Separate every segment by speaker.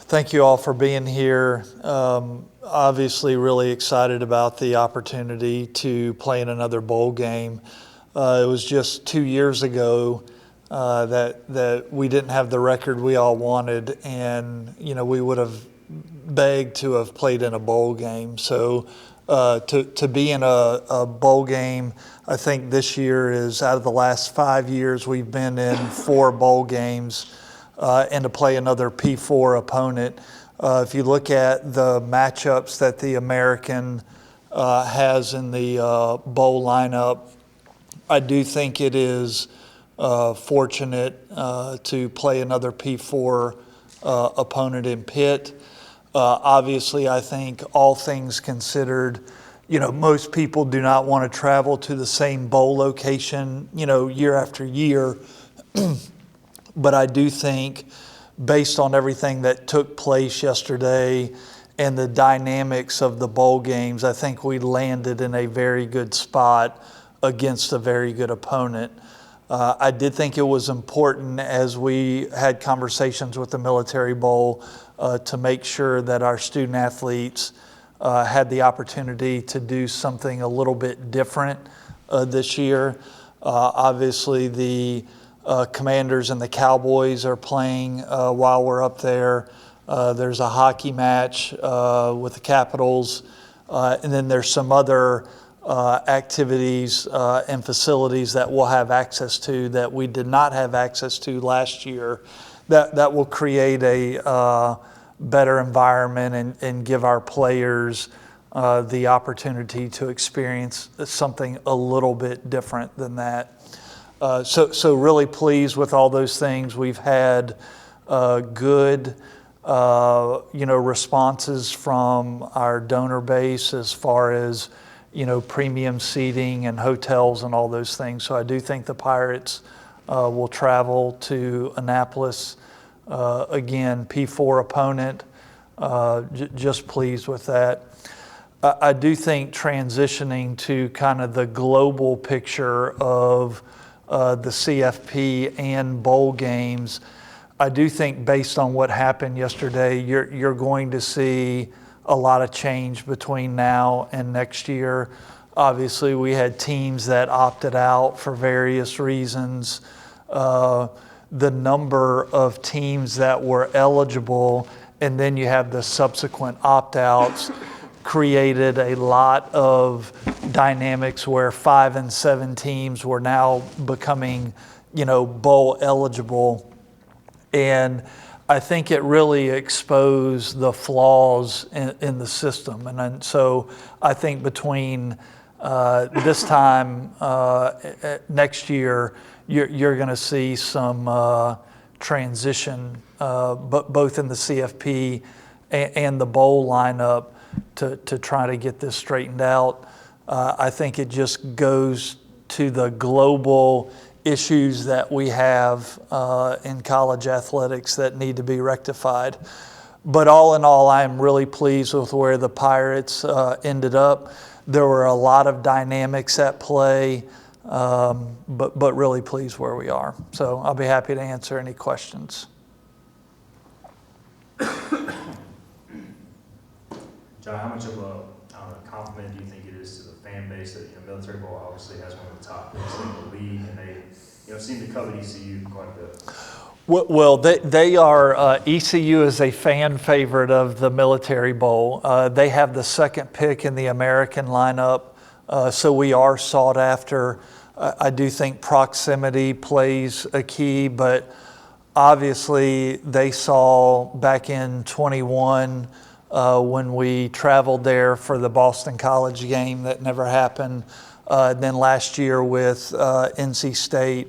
Speaker 1: Thank you all for being here. Obviously really excited about the opportunity to play in another bowl game. It was just 2 years ago that we didn't have the record we all wanted, and we would have begged to have played in a bowl game. So to be in a bowl game, I think this year is, out of the last 5 years, we've been in 4 bowl games, and to play another P4 opponent. If you look at the matchups that the American has in the bowl lineup, I do think it is fortunate to play another P4 opponent in Pitt. Obviously, I think all things considered, most people do not want to travel to the same bowl location, year after year. But I do think, based on everything that took place yesterday and the dynamics of the bowl games, I think we landed in a very good spot against a very good opponent. I did think it was important, as we had conversations with the Military Bowl, to make sure that our student athletes had the opportunity to do something a little bit different this year. Obviously, the Commanders and the Cowboys are playing while we're up there. There's a hockey match with the Capitals, and then there's some other activities and facilities that we'll have access to that we did not have access to last year, that will create a better environment and give our players the opportunity to experience something a little bit different than that. So really pleased with all those things. We've had good responses from our donor base as far as premium seating and hotels and all those things. So I do think the Pirates will travel to Annapolis. Again, P4 opponent, just pleased with that. I do think transitioning to kind of the global picture of the CFP and bowl games, I do think, based on what happened yesterday, you're going to see a lot of change between now and next year. Obviously, we had teams that opted out for various reasons. The number of teams that were eligible, and then you have the subsequent opt-outs, created a lot of dynamics where 5 and 7 teams were now becoming, bowl eligible. And I think it really exposed the flaws in the system. And so I think between this time next year, you're going to see some transition, but both in the CFP and the bowl lineup to try to get this straightened out. I think it just goes to the global issues that we have in college athletics that need to be rectified. But all in all, I am really pleased with where the Pirates ended up. There were a lot of dynamics at play, but really pleased where we are. So I'll be happy to answer any questions.
Speaker 2: John, how much of a compliment do you think it is to the fan base that Military Bowl obviously has one of the top picks in the league, and they seem to cover ECU quite a bit?
Speaker 1: Well, they are, ECU is a fan favorite of the Military Bowl. They have the second pick in the American lineup, so we are sought after. I do think proximity plays a key, but obviously they saw back in 21 when we traveled there for the Boston College game that never happened. Then last year with NC State.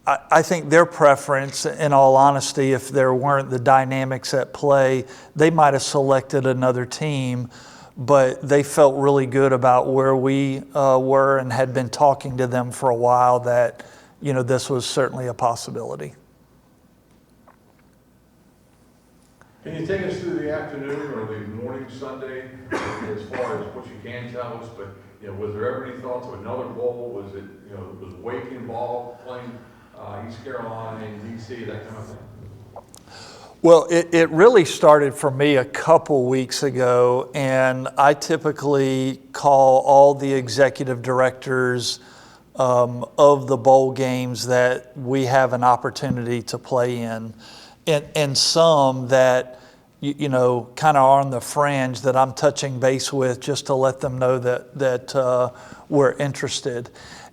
Speaker 1: I think their preference, in all honesty, if there weren't the dynamics at play, they might have selected another team, but they felt really good about where we were and had been talking to them for a while that, this was certainly a possibility.
Speaker 3: Can you take us through the afternoon or the morning Sunday as far as what you can tell us? But was there ever any thoughts of another bowl? Was it was Wake involved playing East Carolina and DC, that kind of thing?
Speaker 1: Well, it really started for me a couple weeks ago, and I typically call all the executive directors of the bowl games that we have an opportunity to play in, and some that you know kind of are on the fringe that I'm touching base with just to let them know that we're interested.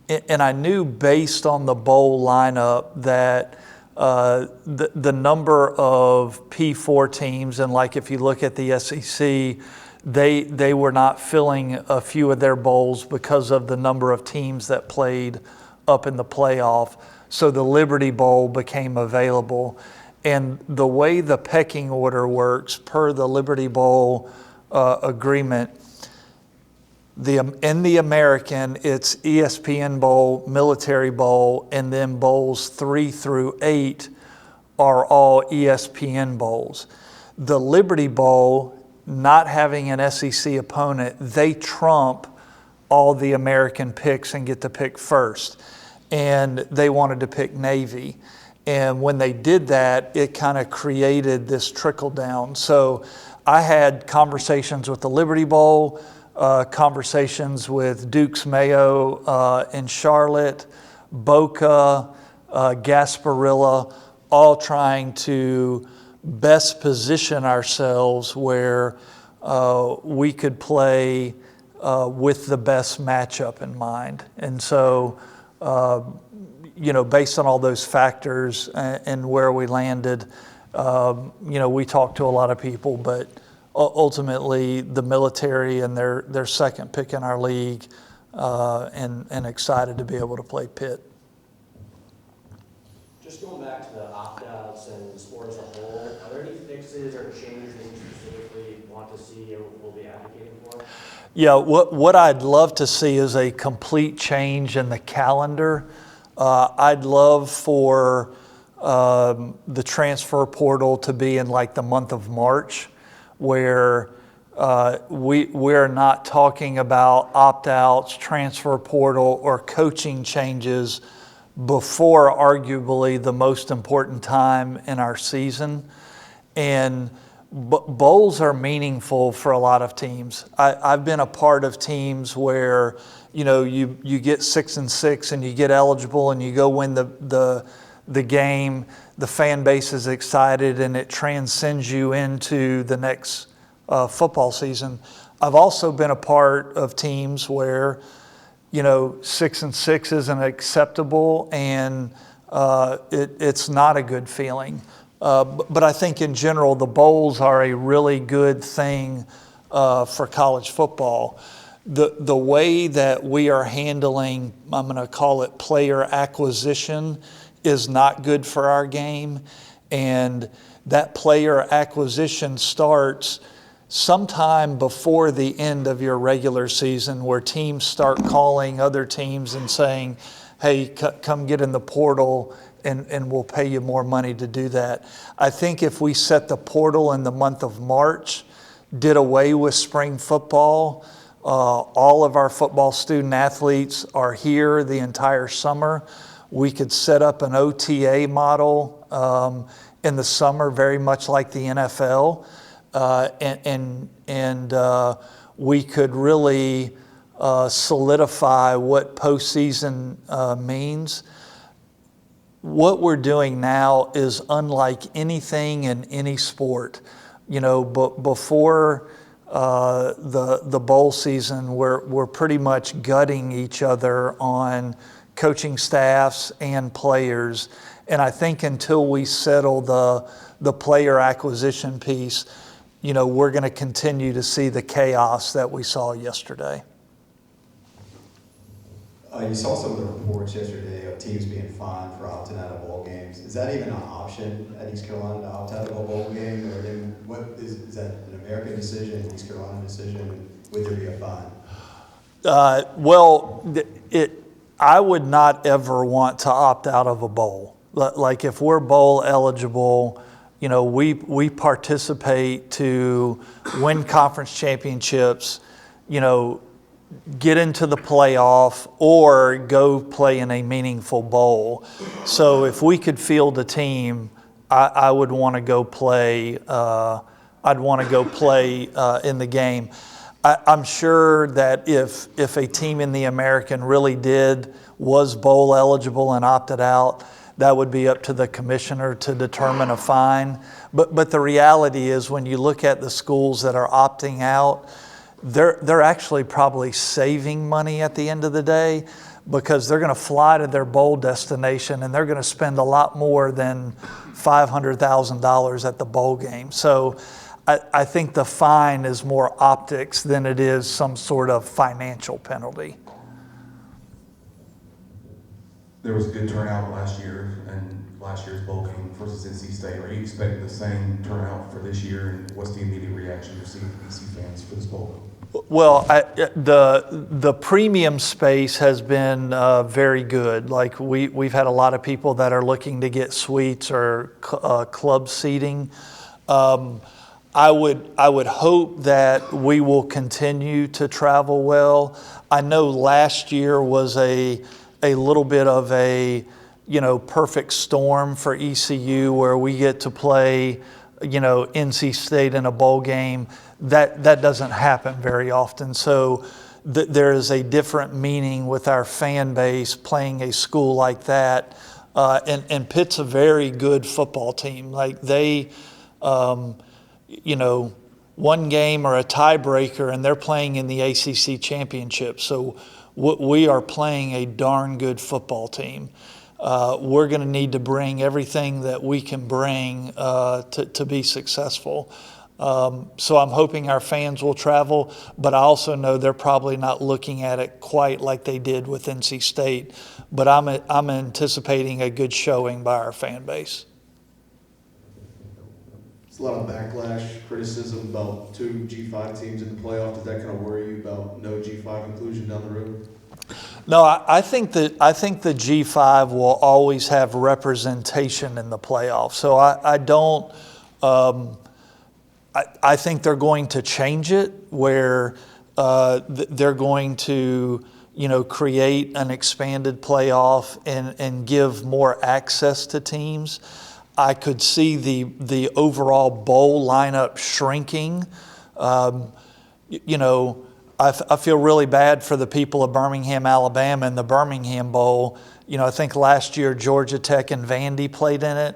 Speaker 1: And I knew based on the bowl lineup that the number of P4 teams, and like if you look at the SEC, they were not filling a few of their bowls because of the number of teams that played up in the playoff. So the Liberty Bowl became available. And the way the pecking order works per the Liberty Bowl agreement, in the American, it's ESPN Bowl, Military Bowl, and then bowls 3 through 8 are all ESPN bowls. The Liberty Bowl, not having an SEC opponent, they trump all the American picks and get to pick first. And they wanted to pick Navy. And when they did that, it kind of created this trickle down. So I had conversations with the Liberty Bowl, conversations with Duke's Mayo in Charlotte, Boca, Gasparilla, all trying to best position ourselves where we could play with the best matchup in mind. And so, you know, based on all those factors and where we landed, you know, we talked to a lot of people, but ultimately the Military and their second pick in our league, and excited to be able to play Pitt.
Speaker 4: Just going back to the opt-outs and the sport as a whole, are there any fixes or changes that you specifically want to see or will be advocating for?
Speaker 1: Yeah, what I'd love to see is a complete change in the calendar. I'd love for the transfer portal to be in like the month of March, where we're not talking about opt-outs, transfer portal, or coaching changes before arguably the most important time in our season. And bowls are meaningful for a lot of teams. I've been a part of teams where, you know, you get 6-6 and you get eligible and you go win the game. The fan base is excited and it transcends you into the next football season. I've also been a part of teams where, you know, 6-6 isn't acceptable and it's not a good feeling. But I think in general, the bowls are a really good thing for college football. The way that we are handling, I'm going to call it player acquisition, is not good for our game. And that player acquisition starts sometime before the end of your regular season, where teams start calling other teams and saying, hey, come get in the portal and we'll pay you more money to do that. I think if we set the portal in the month of March, did away with spring football, all of our football student athletes are here the entire summer. We could set up an OTA model in the summer, very much like the NFL, and we could really solidify what postseason means. What we're doing now is unlike anything in any sport. You know, before the bowl season, we're pretty much gutting each other on coaching staffs and players. And I think until we settle the player acquisition piece, you know, we're going to continue to see the chaos that we saw yesterday.
Speaker 5: You saw some of the reports yesterday of teams being fined for opting out of bowl games. Is that even an option at East Carolina to opt out of a bowl game? Or then what is that an American decision, an East Carolina decision? Would there be a fine?
Speaker 1: I would not ever want to opt out of a bowl. Like if we're bowl eligible, you know, we participate to win conference championships, you know, get into the playoff or go play in a meaningful bowl. So if we could field a team, I would want to go play. I'd want to go play in the game. I'm sure that if a team in the American really was bowl eligible and opted out, that would be up to the commissioner to determine a fine. But the reality is, when you look at the schools that are opting out, they're actually probably saving money at the end of the day, because they're going to fly to their bowl destination and they're going to spend a lot more than $500,000 at the bowl game. So I think the fine is more optics than it is some sort of financial penalty.
Speaker 6: There was a good turnout last year, and last year's bowl game versus NC State. Are you expecting the same turnout for this year, and what's the immediate reaction you're seeing from NC fans for this bowl?
Speaker 1: Well, the premium space has been very good. Like we've had a lot of people that are looking to get suites or club seating. I would hope that we will continue to travel well. I know last year was a little bit of a perfect storm for ECU, where we get to play NC State in a bowl game. That doesn't happen very often. So there is a different meaning with our fan base playing a school like that. And Pitt's a very good football team. Like they, one game or a tiebreaker, and they're playing in the ACC championship. So we are playing a darn good football team. We're going to need to bring everything that we can bring to be successful. So I'm hoping our fans will travel, but I also know they're probably not looking at it quite like they did with NC State. But I'm anticipating a good showing by our fan base.
Speaker 7: There's a lot of backlash, criticism about 2 G5 teams in the playoff. Does that kind of worry you about no G5 inclusion down the road?
Speaker 1: No, I think the G5 will always have representation in the playoff. So I don't. I think they're going to change it where they're going to, create an expanded playoff and give more access to teams. I could see the overall bowl lineup shrinking. I feel really bad for the people of Birmingham, Alabama, and the Birmingham Bowl. I think last year Georgia Tech and Vandy played in it.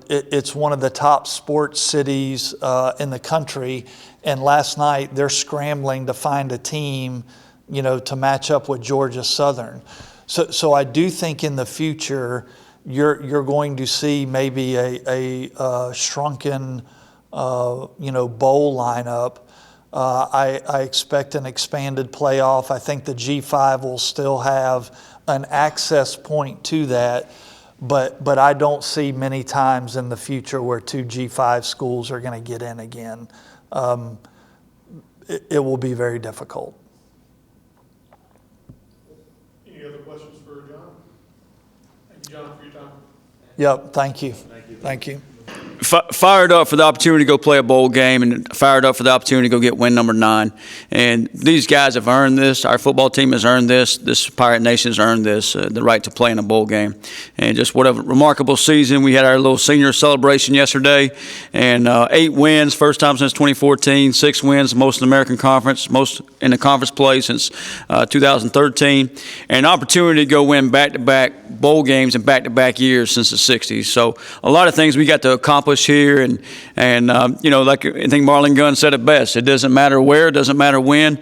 Speaker 1: It's one of the top sports cities in the country, and last night they're scrambling to find a team, to match up with Georgia Southern. So I do think in the future you're going to see maybe a shrunken bowl lineup. I expect an expanded playoff. I think the G5 will still have an access point to that. But I don't see many times in the future where 2 G5 schools are going to get in again. It will be very difficult.
Speaker 8: Any other questions for John? Thank you, John, for your time.
Speaker 1: Yep, thank you. Thank you.
Speaker 9: Fired up for the opportunity to go play a bowl game, and fired up for the opportunity to go get win number 9. And these guys have earned this. Our football team has earned this. This Pirate Nation has earned this, the right to play in a bowl game. And just what a remarkable season. We had our little senior celebration yesterday, and 8 wins, first time since 2014, 6 wins, most in the American Conference, most in the conference play since 2013, and an opportunity to go win back-to-back bowl games in back-to-back years since the 60s. So a lot of things we got to accomplish here, and like I think Marlon Gunn said it best, it doesn't matter where, it doesn't matter when,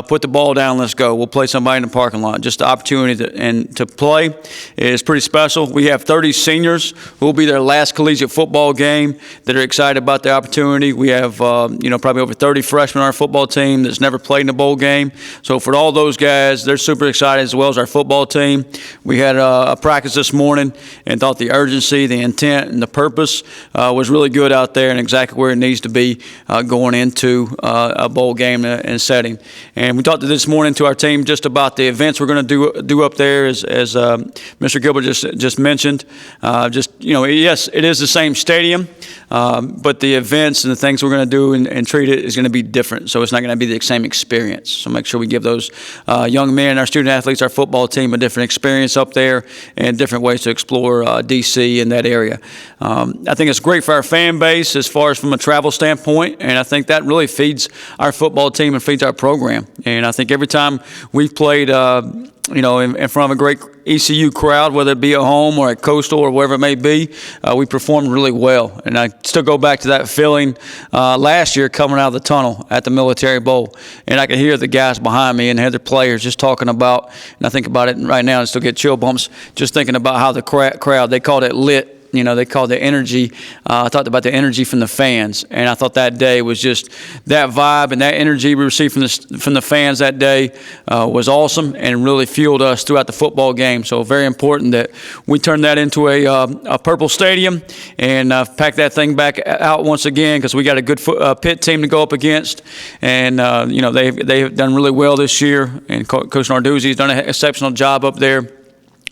Speaker 9: put the ball down, let's go. We'll play somebody in the parking lot. Just the opportunity to play is pretty special. We have 30 seniors who will be their last collegiate football game that are excited about the opportunity. We have probably over 30 freshmen on our football team that's never played in a bowl game. So for all those guys, they're super excited, as well as our football team. We had a practice this morning and thought the urgency, the intent, and the purpose was was really good out there and exactly where it needs to be going into a bowl game and setting. And we talked this morning to our team just about the events we're going to do up there, as Mr. Gilbert just mentioned. Yes, it is the same stadium, but the events and the things we're going to do and treat it is going to be different. So it's not going to be the same experience. So make sure we give those young men, our student athletes, our football team, a different experience up there and different ways to explore DC in that area. I think it's great for our fan base as far as from a travel standpoint, and I think that really feeds our football team and feeds our program. And I think every time we've played, in front of a great ECU crowd, whether it be at home or at Coastal or wherever it may be, we performed really well. And I still go back to that feeling last year coming out of the tunnel at the Military Bowl. And I could hear the guys behind me and hear the players just talking about, and I think about it right now and still get chill bumps, just thinking about how the crowd, they called it lit. They called the energy. I talked about the energy from the fans, and I thought that day was just that vibe and that energy we received from the fans that day was awesome and really fueled us throughout the football game. So very important that we turn that into a purple stadium and pack that thing back out once again, because we got a good Pitt team to go up against, and they've done really well this year, and Coach Narduzzi's done an exceptional job up there.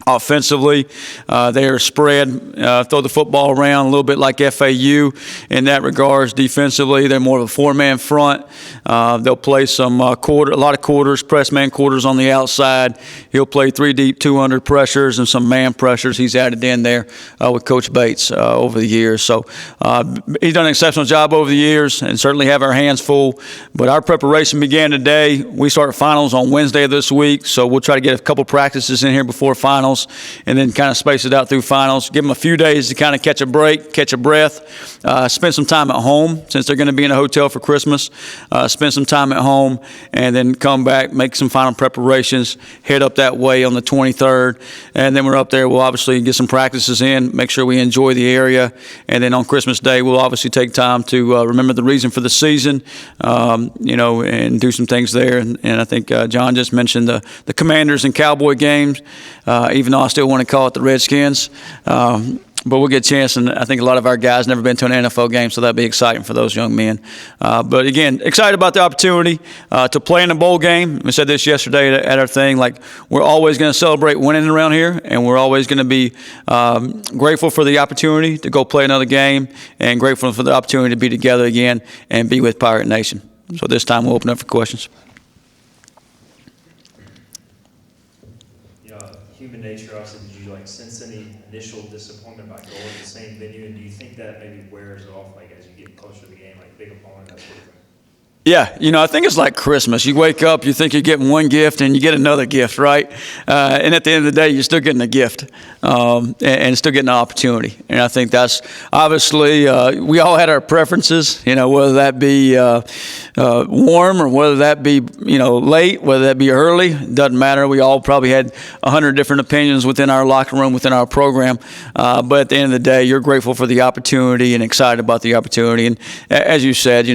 Speaker 9: Offensively, they are spread, throw the football around a little bit like FAU in that regards. Defensively, they're more of a four-man front. They'll play a lot of quarters, press man quarters on the outside. He'll play 3 deep, 2 under pressures and some man pressures he's added in there with Coach Bates over the years. So he's done an exceptional job over the years and certainly have our hands full. But our preparation began today. We start finals on Wednesday of this week, so we'll try to get a couple practices in here before finals, and then kind of space it out through finals. Give them a few days to kind of catch a break, catch a breath, spend some time at home since they're going to be in a hotel for Christmas. Spend some time at home, and then come back, make some final preparations, head up that way on the 23rd, and then we're up there. We'll obviously get some practices in, make sure we enjoy the area, and then on Christmas Day, we'll obviously take time to remember the reason for the season, and do some things there. And I think John just mentioned the Commanders and Cowboy games, even though I still want to call it the Redskins. But we'll get a chance, and I think a lot of our guys never been to an NFL game, so that'll be exciting for those young men. But again, excited about the opportunity to play in a bowl game. We said this yesterday at our thing, like we're always going to celebrate winning around here, and we're always going to be grateful for the opportunity to go play another game, and grateful for the opportunity to be together again and be with Pirate Nation. So this time we'll open up for questions.
Speaker 2: Human nature, obviously, did you sense any initial disappointment by going to the same venue, and do you think that maybe wears off as you get closer to the game, big opponent, that sort of thing?
Speaker 9: Yeah, I think it's like Christmas. You wake up, you think you're getting one gift, and you get another gift, right? And at the end of the day, you're still getting a gift and still getting an opportunity. And I think that's obviously we all had our preferences, whether that be warm or whether that be late, whether that be early. It doesn't matter. We all probably had 100 different opinions within our locker room, within our program. But at the end of the day, you're grateful for the opportunity and excited about the opportunity. And as you said,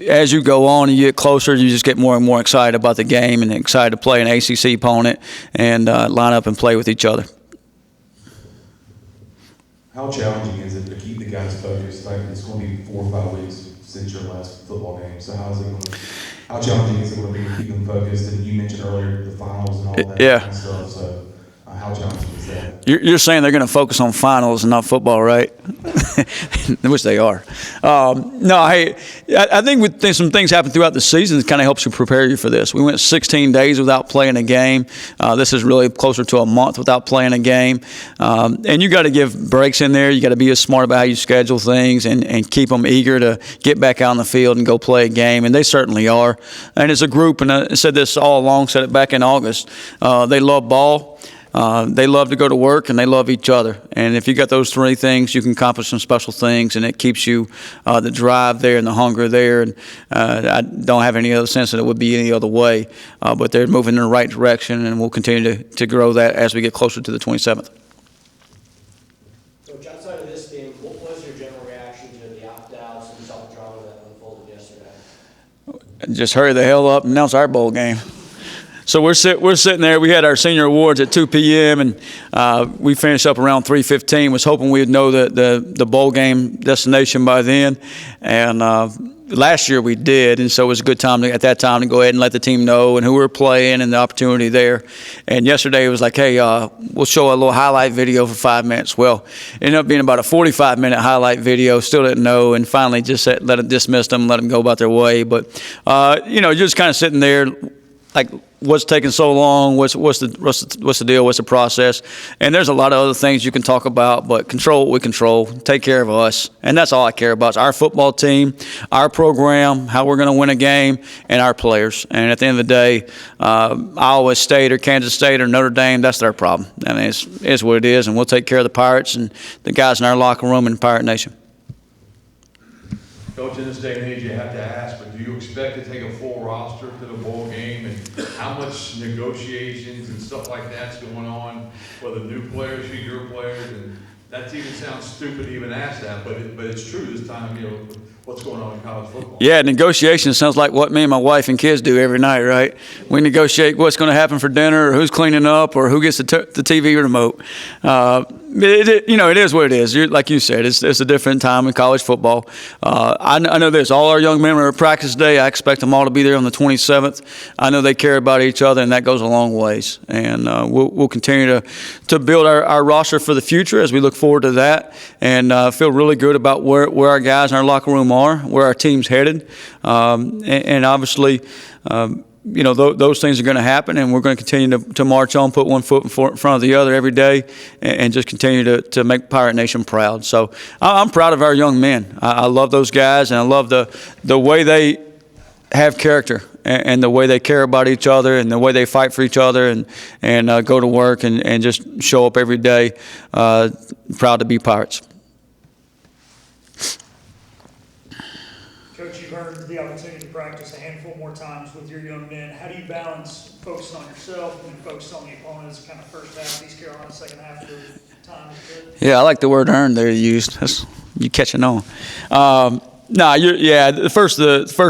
Speaker 9: as you go on and you get closer, you just get more and more excited about the game and excited to play an ACC opponent and line up and play with each other.
Speaker 6: How challenging is it to keep the guys focused? It's going to be 4 or 5 weeks since your last football game. So how challenging is it going to be to keep them focused? And you mentioned earlier the finals and all that kind of stuff. So how challenging is that?
Speaker 9: You're saying they're going to focus on finals and not football, right? Which they are. I think some things happen throughout the season that kind of helps you prepare you for this. We went 16 days without playing a game. This is really closer to a month without playing a game. And you got to give breaks in there. You got to be as smart about how you schedule things and keep them eager to get back out on the field and go play a game. And they certainly are. And as a group, and I said this all along, said it back in August, they love ball. They love to go to work, and they love each other. And if you got those 3 things, you can accomplish some special things, and it keeps you the drive there and the hunger there. And I don't have any other sense that it would be any other way. But they're moving in the right direction, and we'll continue to grow that as we get closer to the 27th.
Speaker 4: Coach, outside of this game, what was your general reaction to the opt-outs and the drama that unfolded yesterday?
Speaker 9: Just hurry the hell up and announce our bowl game. So we're sitting there. We had our senior awards at 2 p.m. and we finished up around 3:15. Was hoping we would know the bowl game destination by then, and last year we did, and so it was a good time at that time to go ahead and let the team know and who we were playing and the opportunity there. And yesterday it was like, hey, we'll show a little highlight video for 5 minutes. Well, it ended up being about a 45-minute highlight video. Still didn't know, and finally just dismissed them, let them go about their way. But you're just kind of sitting there, like, what's taking so long? What's the deal? What's the process? And there's a lot of other things you can talk about, but control what we control. Take care of us, and that's all I care about. It's our football team, our program, how we're going to win a game, and our players. And at the end of the day, Iowa State or Kansas State or Notre Dame, that's their problem. I mean, it's what it is, and we'll take care of the Pirates and the guys in our locker room and Pirate Nation.
Speaker 3: Coach, in this day and age, you have to ask, but do you expect to take a full roster to the bowl game? And how much negotiations and stuff like that's going on for the new players, your players? And that even sounds stupid to even ask that, but it's true this time, what's going on in college football.
Speaker 9: Yeah, negotiation sounds like what me and my wife and kids do every night, right? We negotiate what's going to happen for dinner, or who's cleaning up, or who gets the TV remote. It is what it is. Like you said, it's a different time in college football. I know this. All our young men are at practice day. I expect them all to be there on the 27th. I know they care about each other, and that goes a long ways. And we'll continue to build our roster for the future as we look forward to that, and feel really good about where our guys in our locker room are, where our team's headed, and obviously, those things are going to happen, and we're going to continue to march on, put one foot in front of the other every day, and just continue to make Pirate Nation proud. So I'm proud of our young men. I love those guys, and I love the way they have character and the way they care about each other and the way they fight for each other and go to work and just show up every day, proud to be Pirates.
Speaker 8: Coach, you've earned the opportunity to practice a handful more times with your young men. How do you balance focusing on yourself and focusing on the opponents, kind of first half of East Carolina, second half of the time?
Speaker 9: Yeah, I like the word earned there you used. You catching on. The first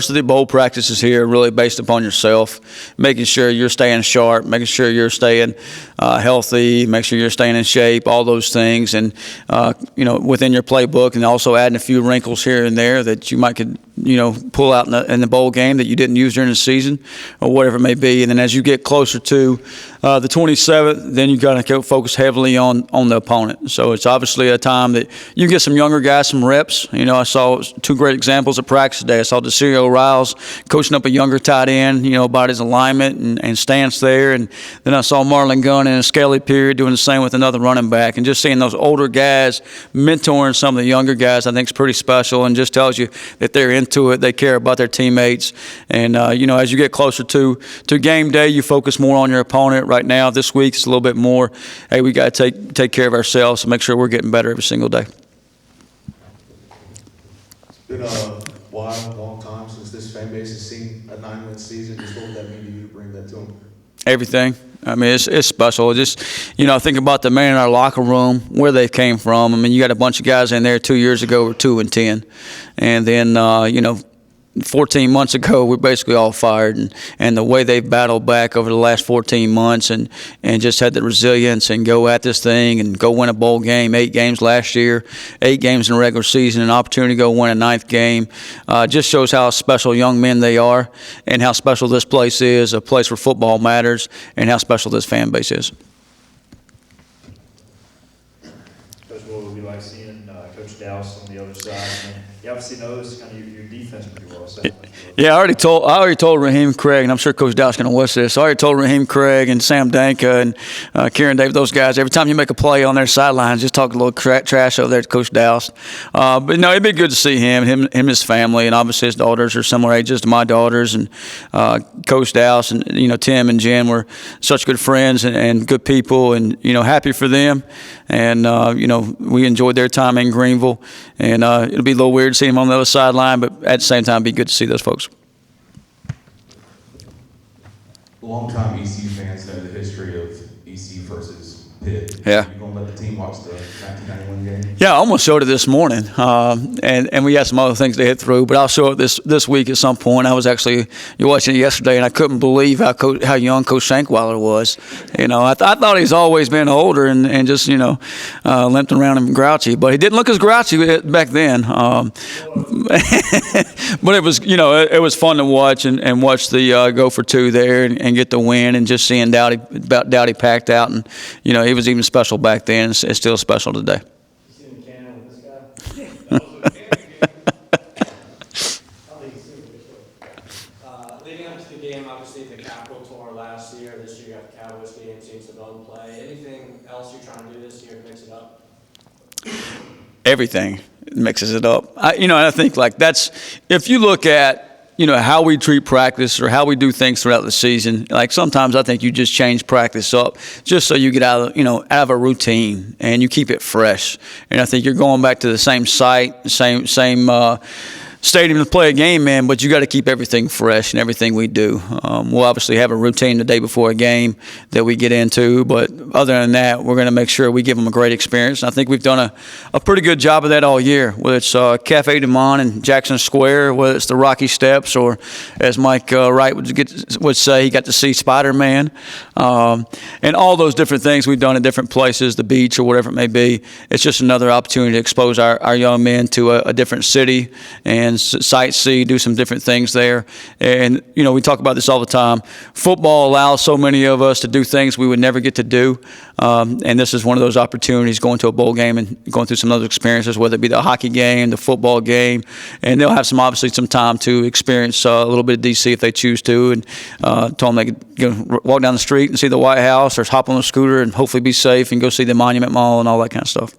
Speaker 9: of the bowl practices here are really based upon yourself, making sure you're staying sharp, making sure you're staying healthy, make sure you're staying in shape, all those things, and within your playbook, and also adding a few wrinkles here and there that you could pull out in the bowl game that you didn't use during the season, or whatever it may be. And then as you get closer to the 27th, then you got to focus heavily on the opponent. So it's obviously a time that you get some younger guys some reps. I saw two great examples at practice today. I saw DeCerio Riles coaching up a younger tight end, about his alignment and stance there. And then I saw Marlon Gunn in a scaly period doing the same with another running back. And just seeing those older guys mentoring some of the younger guys, I think is pretty special, and just tells you that they're into it. They care about their teammates. And, as you get closer to game day, you focus more on your opponent. Right now, this week, it's a little bit more, hey, we got to take care of ourselves and make sure we're getting better every single day.
Speaker 7: It's been a long time since this fan base has seen a 9-win season. Just what would that mean to you to bring that to them?
Speaker 9: Everything. I mean, it's special. Just, think about the men in our locker room, where they came from. I mean, you got a bunch of guys in there 2 years ago were 2-10. And then, 14 months ago, we're basically all fired, and the way they've battled back over the last 14 months and just had the resilience and go at this thing and go win a bowl game, 8 games last year, 8 games in the regular season, an opportunity to go win a 9th game, just shows how special young men they are and how special this place is, a place where football matters, and how special this fan base is.
Speaker 2: Coach, what would we like seeing Coach Dowse on the other side? You obviously know this kind of your defense pretty well. So
Speaker 9: yeah, I already told Raheem Craig, and I'm sure Coach Dow's going to watch this. I already told Raheem Craig and Sam Danka and Kieran Davis, those guys, every time you make a play on their sidelines, just talk a little trash over there to Coach Dow's. But no, it'd be good to see him, his family, and obviously his daughters are similar ages to my daughters, and Coach Dow's and Tim and Jen were such good friends and good people, and happy for them. And we enjoyed their time in Greenville, and it'll be a little weird to see him on the other sideline, but at the same time, it'd be good to see those folks.
Speaker 6: Longtime ECU fans know the history of ECU versus Pitt.
Speaker 9: Yeah.
Speaker 6: You're going to let the team watch the 1991 game?
Speaker 9: Yeah, I almost showed it this morning, and we had some other things to hit through. But I'll show it this week at some point. I was actually watching it yesterday, and I couldn't believe how young Coach Shankweiler was. You know, I thought he's always been older and just limped around and grouchy, but he didn't look as grouchy back then. But it was it was fun to watch and watch the go for two there and get the win, and just seeing Dowdy packed out, and he was even special back then. It's still special today.
Speaker 4: You seen the cannon with this guy? Leading up to the game, obviously the Capitol tour last year. This year you have the Cowboys game, seen Savone play. Anything else you're trying to do this year to mix it up?
Speaker 9: Everything mixes it up. I think that's, if you look at how we treat practice or how we do things throughout the season. Like sometimes I think you just change practice up just so you get out of a routine and you keep it fresh. And I think you're going back to the same site, same stadium to play a game in, but you got to keep everything fresh and everything we do. We'll obviously have a routine the day before a game that we get into, but other than that, we're going to make sure we give them a great experience. And I think we've done a pretty good job of that all year, whether it's Cafe Du Monde and Jackson Square, whether it's the Rocky Steps, or as Mike Wright would say, he got to see Spider-Man, and all those different things we've done at different places, the beach or whatever it may be. It's just another opportunity to expose our young men to a different city and sightsee, do some different things there. And, we talk about this all the time. Football allows so many of us to do things we would never get to do. And this is one of those opportunities, going to a bowl game and going through some other experiences, whether it be the hockey game, the football game. And they'll have obviously some time to experience a little bit of D.C. if they choose to. And told them they could walk down the street and see the White House, or hop on a scooter and hopefully be safe and go see the Monument Mall and all that kind of stuff.